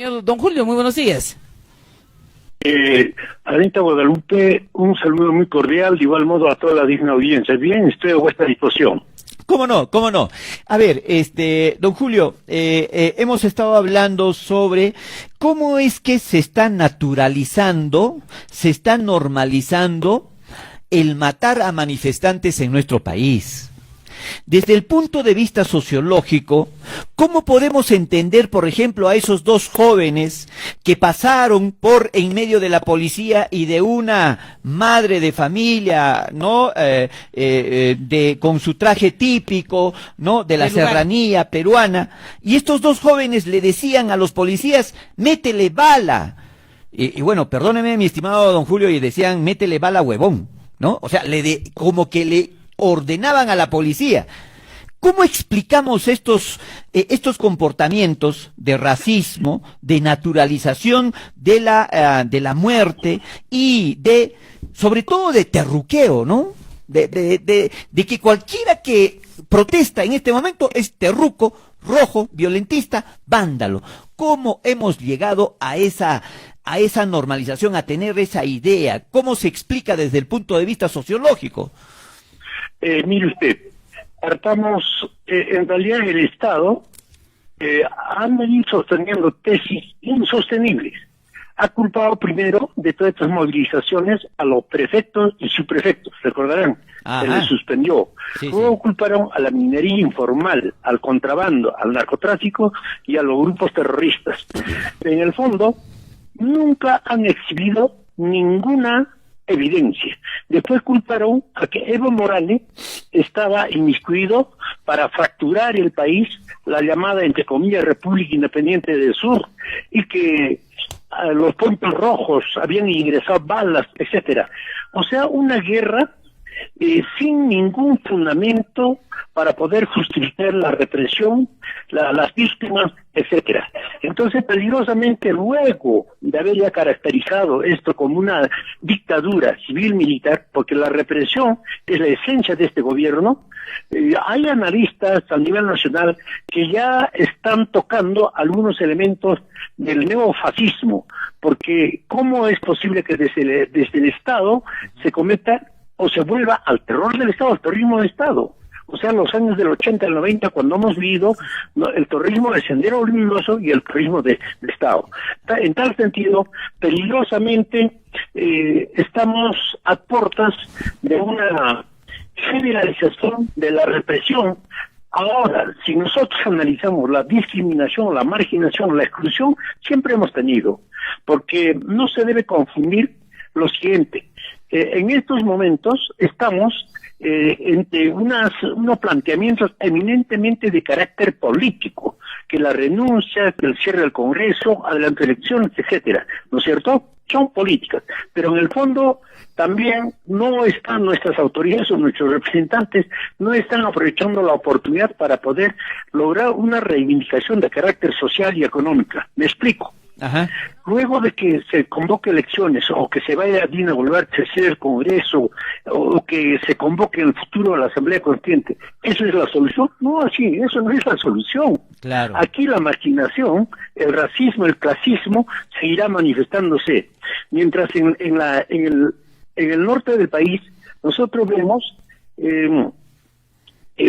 Señor Don Julio, muy buenos días. Anita Guadalupe, un saludo muy cordial, de igual modo a toda la digna audiencia. Bien, estoy a vuestra disposición. ¿Cómo no? ¿Cómo no? A ver, don Julio, hemos estado hablando sobre cómo es que se está naturalizando, se está normalizando el matar a manifestantes en nuestro país. Desde el punto de vista sociológico, ¿cómo podemos entender, por ejemplo, a esos dos jóvenes que pasaron por en medio de la policía y de una madre de familia, ¿no? Con su traje típico, ¿no? De la serranía peruana, y estos dos jóvenes le decían a los policías, métele bala. Y bueno, perdóneme, mi estimado don Julio, y decían, métele bala, huevón, ¿no? O sea, como que le ordenaban a la policía. ¿Cómo explicamos estos comportamientos de racismo, de naturalización de la muerte y sobre todo de terruqueo, ¿no? De que cualquiera que protesta en este momento es terruco, rojo, violentista, vándalo. ¿Cómo hemos llegado a esa normalización, a tener esa idea? ¿Cómo se explica desde el punto de vista sociológico? Mire usted, partamos, en realidad el Estado han venido sosteniendo tesis insostenibles. Ha culpado primero de todas estas movilizaciones a los prefectos y subprefectos, recordarán, se les suspendió. Sí, Luego culparon a la minería informal, al contrabando, al narcotráfico y a los grupos terroristas. En el fondo, nunca han exhibido ninguna evidencia. Después culparon a que Evo Morales estaba inmiscuido para fracturar el país, la llamada, entre comillas, República Independiente del Sur, y que los puntos rojos habían ingresado balas, etcétera. O sea, una guerra sin ningún fundamento para poder justificar la represión, las víctimas, etcétera. Entonces, peligrosamente, luego de haber ya caracterizado esto como una dictadura civil-militar, porque la represión es la esencia de este gobierno, hay analistas a nivel nacional que ya están tocando algunos elementos del neofascismo, porque ¿cómo es posible que desde el Estado se cometa o se vuelva al terror del Estado, al terrorismo del Estado? O sea, en los años del 80 al 90, cuando hemos vivido el terrorismo de Sendero Luminoso y el terrorismo de Estado. En tal sentido, peligrosamente estamos a puertas de una generalización de la represión. Ahora, si nosotros analizamos la discriminación, la marginación, la exclusión, siempre hemos tenido, porque no se debe confundir lo siguiente. En estos momentos estamos entre unos planteamientos eminentemente de carácter político, que la renuncia, que el cierre del Congreso, adelante elecciones, etcétera, ¿no es cierto? Son políticas, pero en el fondo también no están nuestras autoridades o nuestros representantes, no están aprovechando la oportunidad para poder lograr una reivindicación de carácter social y económica. Me explico. Ajá. Luego de que se convoque elecciones o que se vaya a Dina Boluarte a hacer el Congreso o que se convoque en el futuro a la Asamblea Constituyente, ¿eso es la solución? No, así, eso no es la solución. Claro. Aquí la marginación, el racismo, el clasismo seguirá manifestándose. Mientras en el norte del país nosotros vemos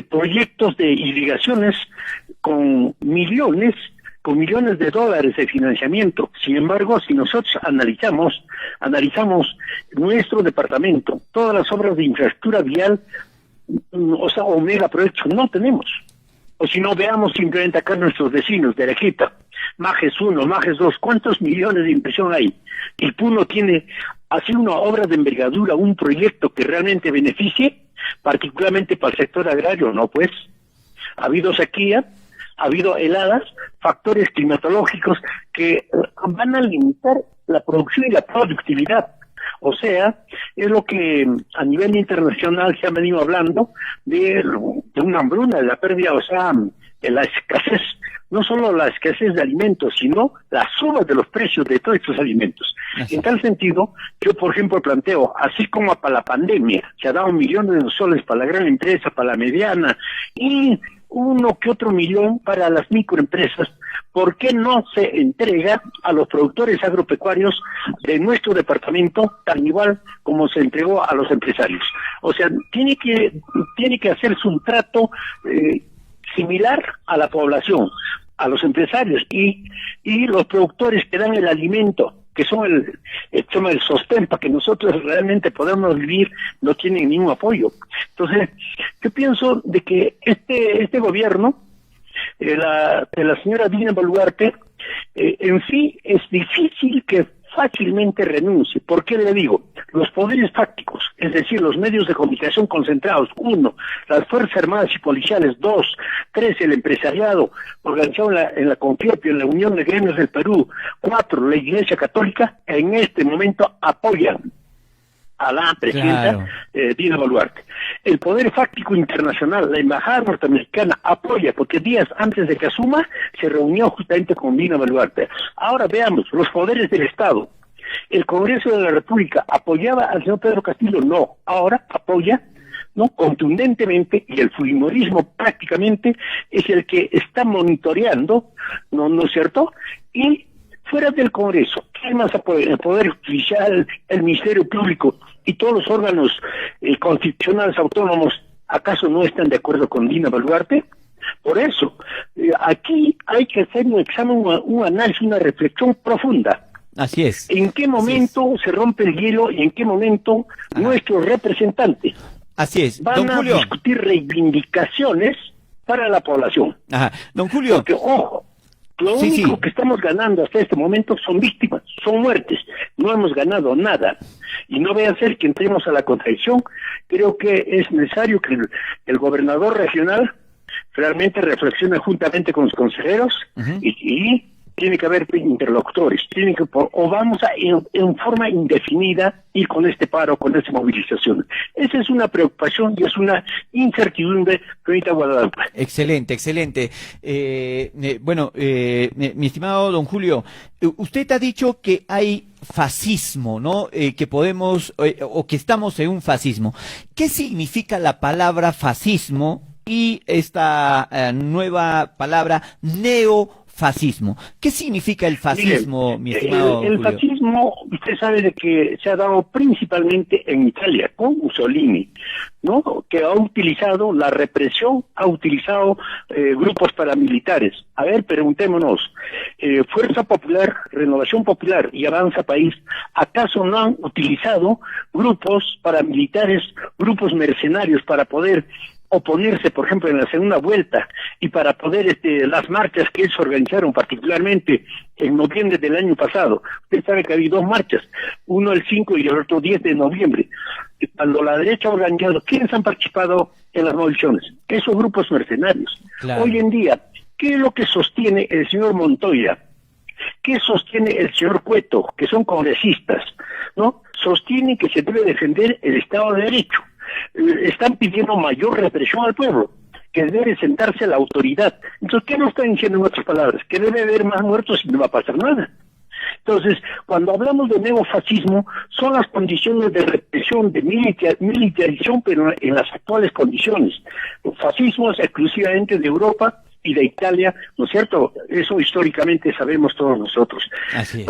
proyectos de irrigaciones con millones de dólares de financiamiento. Sin embargo, si nosotros analizamos nuestro departamento, todas las obras de infraestructura vial, o sea, o megaproyectos, no tenemos. O si no, veamos simplemente acá nuestros vecinos de Arequipa, Majes 1, Majes 2, ¿cuántos millones de inversión hay? El Puno tiene así una obra de envergadura, un proyecto que realmente beneficie, particularmente para el sector agrario, ¿no? Pues, ha habido sequía, ha habido heladas, factores climatológicos que van a limitar la producción y la productividad. O sea, es lo que a nivel internacional se ha venido hablando de una hambruna, de la pérdida, o sea, de la escasez, no solo la escasez de alimentos, sino la suba de los precios de todos estos alimentos. En tal sentido, yo por ejemplo planteo, así como para la pandemia, se ha dado millones de soles para la gran empresa, para la mediana, y uno que otro millón para las microempresas, ¿por qué no se entrega a los productores agropecuarios de nuestro departamento tan igual como se entregó a los empresarios? O sea, tiene que hacerse un trato similar a la población, a los empresarios y los productores que dan el alimento, que son el sostén para que nosotros realmente podamos vivir, no tienen ningún apoyo. Entonces, yo pienso de que este gobierno de la señora Dina Boluarte, en sí es difícil que fácilmente renuncie. ¿Por qué le digo? Los poderes fácticos, es decir, los medios de comunicación concentrados, 1, las Fuerzas Armadas y Policiales, 2, 3, el empresariado organizado en la CONFIEP, en la Unión de Gremios del Perú, 4, la Iglesia Católica, en este momento apoyan a la presidenta Dina Boluarte. El poder fáctico internacional, la embajada norteamericana apoya, porque días antes de que asuma se reunió justamente con Dina Boluarte. Ahora veamos, los poderes del Estado. El Congreso de la República apoyaba al señor Pedro Castillo, no, ahora apoya, ¿no?, contundentemente, y el fujimorismo prácticamente es el que está monitoreando, ¿no es cierto? Y fuera del Congreso, ¿qué más apoya? El Poder Judicial, el Ministerio Público y todos los órganos constitucionales autónomos, ¿acaso no están de acuerdo con Dina Boluarte? Por eso, aquí hay que hacer un examen, un análisis, una reflexión profunda. Así es. ¿En qué momento se rompe el hielo y en qué momento nuestros representantes van a discutir reivindicaciones para la población? Don Julio. Porque, ojo, lo único que estamos ganando hasta este momento son víctimas, son muertes. No hemos ganado nada. Y no vaya a ser que entremos a la contradicción. Creo que es necesario que el gobernador regional realmente reflexione juntamente con los consejeros y tiene que haber interlocutores, o vamos a en forma indefinida ir con este paro, con esta movilización. Esa es una preocupación y es una incertidumbre que ahorita Guadalupe. Excelente. Mi estimado don Julio, usted ha dicho que hay fascismo, ¿no? Que podemos, o que estamos en un fascismo. ¿Qué significa la palabra fascismo y esta nueva palabra neofascismo? ¿Qué significa el fascismo, mi estimado el Julio? fascismo, usted sabe de que se ha dado principalmente en Italia, con Mussolini, ¿no?, que ha utilizado la represión, ha utilizado grupos paramilitares. A ver, preguntémonos, Fuerza Popular, Renovación Popular y Avanza País, ¿acaso no han utilizado grupos paramilitares, grupos mercenarios para poder oponerse, por ejemplo, en la segunda vuelta y para poder las marchas que ellos organizaron, particularmente en noviembre del año pasado? Usted sabe que había 2 marchas, uno el 5 y el otro 10 de noviembre. Cuando la derecha ha organizado, ¿quiénes han participado en las movilizaciones? Esos grupos mercenarios. Claro. Hoy en día, ¿qué es lo que sostiene el señor Montoya? ¿Qué sostiene el señor Cueto, que son congresistas? ¿No? Sostienen que se debe defender el Estado de Derecho. Están pidiendo mayor represión al pueblo, que debe sentarse la autoridad. Entonces, ¿qué nos están diciendo en otras palabras? Que debe haber más muertos y no va a pasar nada. Entonces, cuando hablamos de neofascismo, son las condiciones de represión, de militarización, pero en las actuales condiciones. Los fascismos exclusivamente de Europa y de Italia, ¿no es cierto? Eso históricamente sabemos todos nosotros. Así es.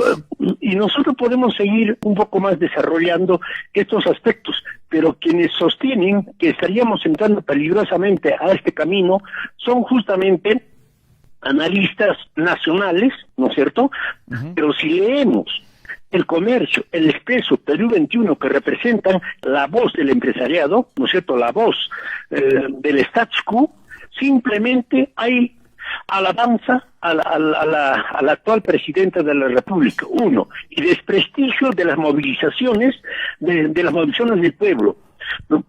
Y nosotros podemos seguir un poco más desarrollando estos aspectos, pero quienes sostienen que estaríamos entrando peligrosamente a este camino son justamente analistas nacionales, ¿no es cierto? Pero si leemos El Comercio, El Expreso, Perú 21, que representan la voz del empresariado, ¿no es cierto?, la voz del status quo, simplemente hay alabanza a la actual presidenta de la República, 1, y desprestigio de las movilizaciones, de las movilizaciones del pueblo.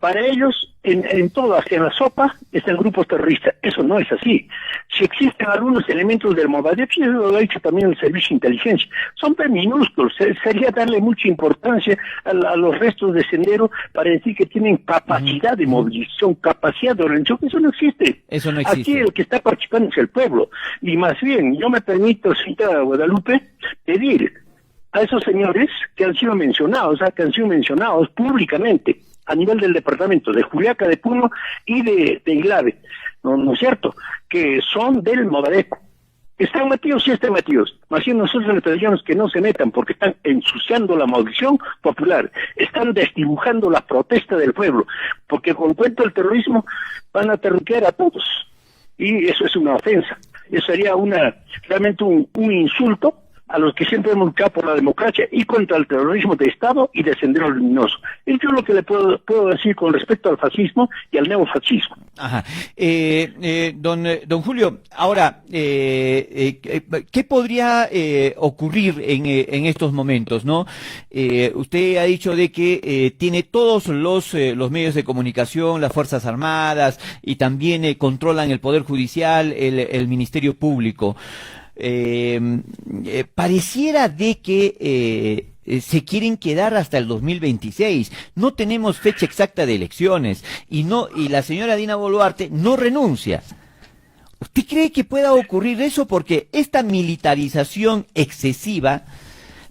Para ellos, en todas, en la sopa, están grupos terroristas. Eso no es así. Si existen algunos elementos del Movadef, y eso lo ha dicho también el Servicio de Inteligencia, son minúsculos. Sería darle mucha importancia a los restos de Sendero para decir que tienen capacidad de movilización, capacidad de organización. Eso no existe. Eso no existe. Aquí el que está participando es el pueblo. Y más bien, yo me permito, señorita Guadalupe, pedir a esos señores que han sido mencionados, públicamente, a nivel del departamento de Juliaca, de Puno y de Islave, ¿no es cierto?, que son del Movadeco. ¿Están metidos? Sí están metidos. Más bien nosotros les pedíamos que no se metan porque están ensuciando la maldición popular, están desdibujando la protesta del pueblo, porque con cuento del terrorismo van a terruquear a todos. Y eso es una ofensa. Eso sería realmente un insulto a los que siempre hemos luchado por la democracia y contra el terrorismo de Estado y de Sendero Luminoso. Es yo lo que le puedo decir con respecto al fascismo y al neofascismo. Ajá. Don Julio, ahora, ¿qué podría ocurrir en estos momentos, no? Usted ha dicho de que tiene todos los medios de comunicación, las Fuerzas Armadas, y también controlan el Poder Judicial, el Ministerio Público. Pareciera de que se quieren quedar hasta el 2026. No tenemos fecha exacta de elecciones y la señora Dina Boluarte no renuncia. ¿Usted cree que pueda ocurrir eso? Porque esta militarización excesiva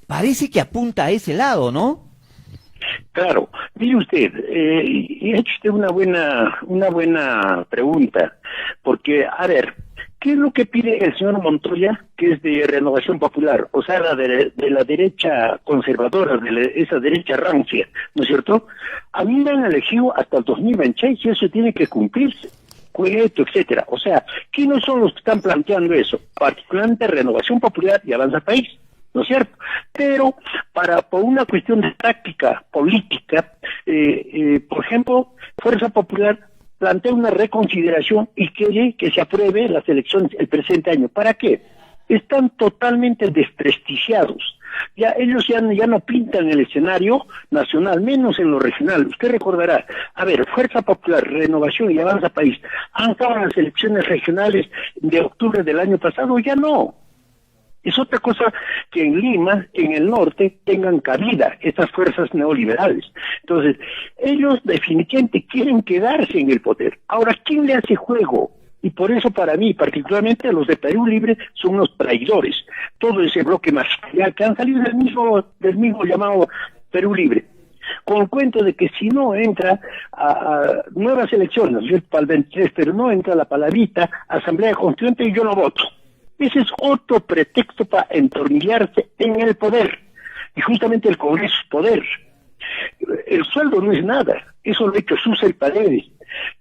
parece que apunta a ese lado, ¿no? Claro, mire usted, y ha hecho usted una buena pregunta, porque, a ver, ¿qué es lo que pide el señor Montoya, que es de Renovación Popular? O sea, de la derecha conservadora, esa derecha rancia, ¿no es cierto? A mí me han elegido hasta el 2026 y eso tiene que cumplirse, cueto, etcétera. O sea, ¿quiénes son los que están planteando eso? Particularmente Renovación Popular y Avanza País, ¿no es cierto? Pero por una cuestión de táctica política, por ejemplo, Fuerza Popular plantea una reconsideración y quiere que se apruebe las elecciones el presente año. ¿Para qué? Están totalmente desprestigiados. Ya ellos ya no pintan el escenario nacional, menos en lo regional. Usted recordará, a ver, Fuerza Popular, Renovación y Avanza País, ¿han estado en las elecciones regionales de octubre del año pasado? Ya no. Es otra cosa que en Lima, en el norte, tengan cabida estas fuerzas neoliberales. Entonces, ellos definitivamente quieren quedarse en el poder. Ahora, ¿quién le hace juego? Y por eso para mí, particularmente los de Perú Libre, son unos traidores. Todo ese bloque marginal que han salido del mismo llamado Perú Libre, con el cuento de que si no entra a nuevas elecciones, para el 23, pero no entra la palabrita Asamblea Constituyente y yo no voto. Ese es otro pretexto para entornillarse en el poder. Y justamente el Congreso es poder. El sueldo no es nada. Eso lo ha hecho Susa y Paredes.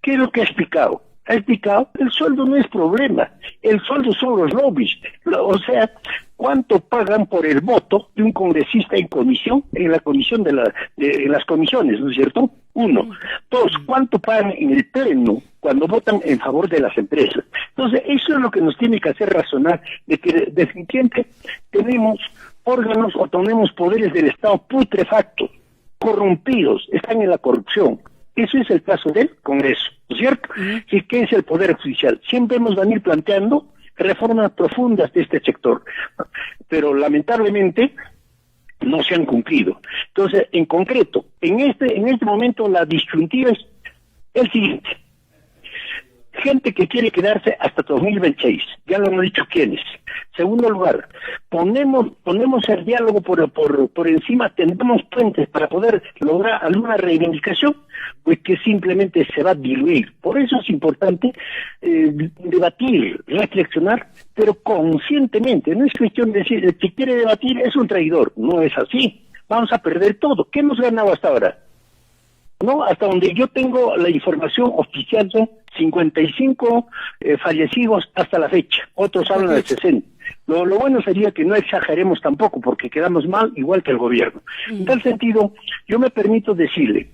¿Qué es lo que ha explicado? Ha explicado, el sueldo no es problema. El sueldo son los lobbies. O sea, ¿cuánto pagan por el voto de un congresista en comisión, en la comisión en las comisiones, ¿no es cierto? Uno. Dos, ¿cuánto pagan en el pleno cuando votan en favor de las empresas? Entonces, eso es lo que nos tiene que hacer razonar de que definitivamente tenemos órganos o tenemos poderes del Estado putrefactos, corrompidos, están en la corrupción. Eso es el caso del Congreso, ¿no es cierto? ¿Y qué es el Poder Judicial? Siempre hemos venido planteando reformas profundas de este sector, pero lamentablemente no se han cumplido. Entonces, en concreto, en este momento la disyuntiva es el siguiente. Gente que quiere quedarse hasta 2026, ya lo han dicho quiénes. Segundo lugar, ponemos el diálogo por encima, tendremos puentes para poder lograr alguna reivindicación, pues que simplemente se va a diluir. Por eso es importante debatir, reflexionar, pero conscientemente. No es cuestión de decir, el que quiere debatir es un traidor, no es así. Vamos a perder todo. ¿Qué hemos ganado hasta ahora? No, hasta donde yo tengo la información oficial son 55 fallecidos hasta la fecha, otros hablan de 60. Lo bueno sería que no exageremos tampoco, porque quedamos mal igual que el gobierno. En tal sentido, yo me permito decirle,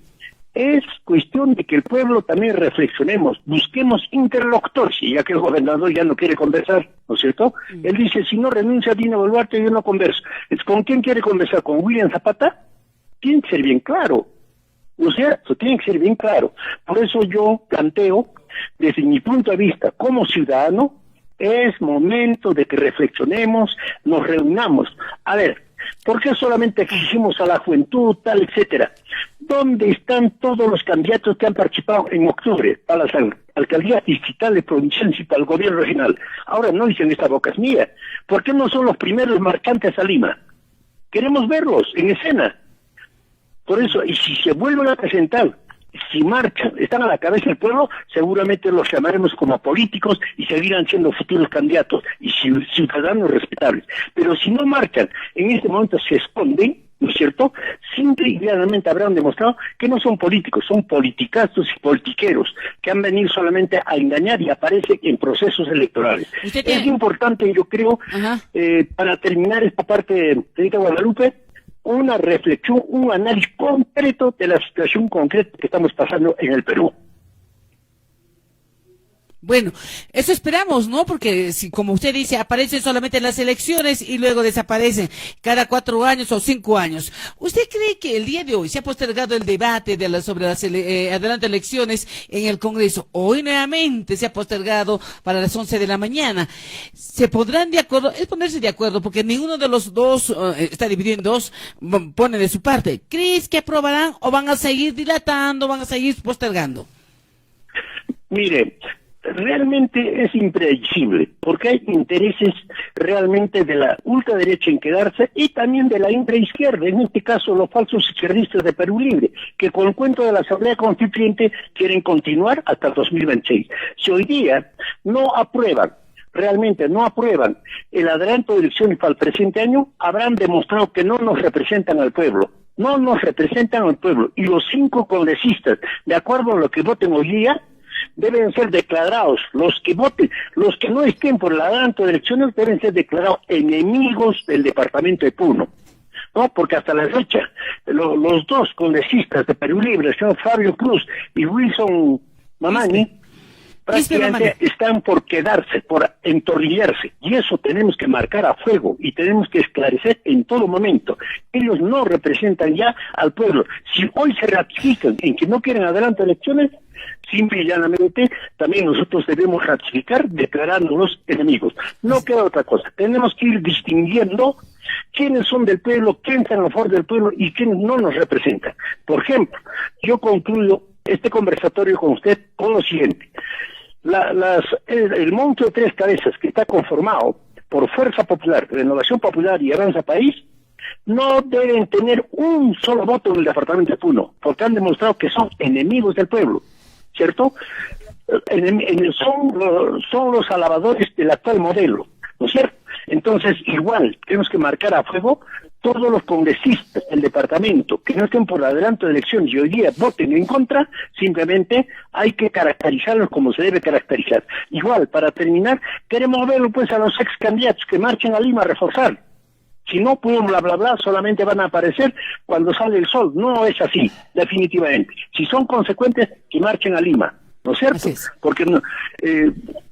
es cuestión de que el pueblo también reflexionemos, busquemos interlocutores, y ya que el gobernador ya no quiere conversar, ¿no es cierto? Él dice, si no renuncia a Dina Boluarte, yo no converso. ¿Con quién quiere conversar? ¿Con William Zapata? Tiene que ser bien claro. ¿No es cierto? Tiene que ser bien claro. Por eso yo planteo, desde mi punto de vista como ciudadano, es momento de que reflexionemos, nos reunamos. A ver, ¿por qué solamente exigimos a la juventud, tal, etcétera? ¿Dónde están todos los candidatos que han participado en octubre para las alcaldías distritales, provinciales y para el gobierno regional? Ahora no dicen esta boca es mía. ¿Por qué no son los primeros marchantes a Lima? Queremos verlos en escena. Por eso, y si se vuelven a presentar si marchan, están a la cabeza del pueblo, seguramente los llamaremos como políticos y seguirán siendo futuros candidatos y ciudadanos respetables. Pero si no marchan, en este momento se esconden, ¿no es cierto? Simple y claramente habrán demostrado que no son políticos, son politicazos y politiqueros, que han venido solamente a engañar y aparecen en procesos electorales. Es importante, yo creo, para terminar esta parte, señorita Guadalupe, una reflexión, un análisis concreto de la situación concreta que estamos pasando en el Perú. Bueno, eso esperamos, ¿no? Porque si, como usted dice, aparecen solamente en las elecciones y luego desaparecen cada 4 años o 5 años. ¿Usted cree que el día de hoy se ha postergado el debate sobre las adelantadas elecciones en el Congreso? Hoy nuevamente se ha postergado para las 11 de la mañana. ¿Se pondrán de acuerdo? Es ponerse de acuerdo porque ninguno de los dos está dividido en dos, pone de su parte. ¿Crees que aprobarán o van a seguir dilatando, van a seguir postergando? Mire, realmente es impredecible, porque hay intereses realmente de la ultraderecha en quedarse y también de la intraizquierda, en este caso los falsos izquierdistas de Perú Libre, que con el cuento de la Asamblea Constituyente quieren continuar hasta 2026. Si hoy día no aprueban, realmente no aprueban el adelanto de elecciones para el presente año, habrán demostrado que no nos representan al pueblo. No nos representan al pueblo. Y los 5 congresistas, de acuerdo a lo que voten hoy día, deben ser declarados, los que voten, los que no estén por el adelanto de elecciones deben ser declarados enemigos del departamento de Puno, ¿no? Porque hasta la fecha, los 2 congresistas de Perú Libre, el señor Fabio Cruz y Wilson Mamani, prácticamente están por quedarse, por entorrillarse, y eso tenemos que marcar a fuego y tenemos que esclarecer en todo momento. Ellos no representan ya al pueblo. Si hoy se ratifican en que no quieren adelanto de elecciones, simple y llanamente, también nosotros debemos ratificar declarándonos enemigos. No queda otra cosa. Tenemos que ir distinguiendo quiénes son del pueblo, quiénes están a favor del pueblo y quiénes no nos representan. Por ejemplo, yo concluyo este conversatorio con usted con lo siguiente. El monstruo de 3 cabezas que está conformado por Fuerza Popular, Renovación Popular y Avanza País, no deben tener un solo voto en el departamento de Puno, porque han demostrado que son enemigos del pueblo, ¿cierto? Son los alabadores del actual modelo, ¿no es cierto? Entonces, igual, tenemos que marcar a fuego todos los congresistas del departamento que no estén por adelanto de elecciones y hoy día voten en contra, simplemente hay que caracterizarlos como se debe caracterizar. Igual, para terminar, queremos verlo pues a los ex candidatos que marchen a Lima a reforzar. Si no, pues bla bla bla, solamente van a aparecer cuando sale el sol. No es así, definitivamente. Si son consecuentes, que marchen a Lima, ¿no es cierto? Porque no,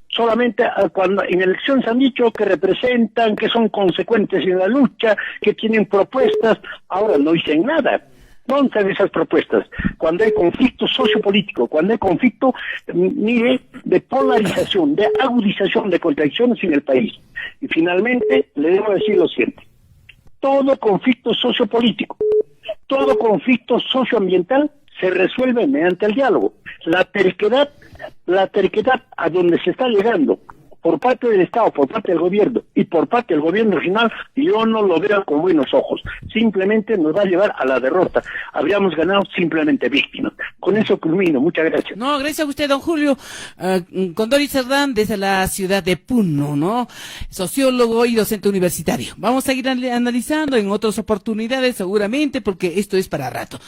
solamente cuando en elecciones han dicho que representan, que son consecuentes en la lucha, que tienen propuestas, ahora no dicen nada. ¿Dónde están esas propuestas? Cuando hay conflicto sociopolítico, cuando hay conflicto, mire, de polarización, de agudización de contradicciones en el país. Y finalmente, le debo decir lo siguiente. Todo conflicto sociopolítico, todo conflicto socioambiental se resuelve mediante el diálogo. La terquedad a donde se está llegando por parte del Estado, por parte del gobierno y por parte del gobierno regional, yo no lo veo con buenos ojos. Simplemente nos va a llevar a la derrota. Habríamos ganado simplemente víctimas. Con eso culmino. Muchas gracias. No, gracias a usted, don Julio. Condori Cerdán, desde la ciudad de Puno, ¿no? Sociólogo y docente universitario. Vamos a seguir analizando en otras oportunidades, seguramente, porque esto es para rato.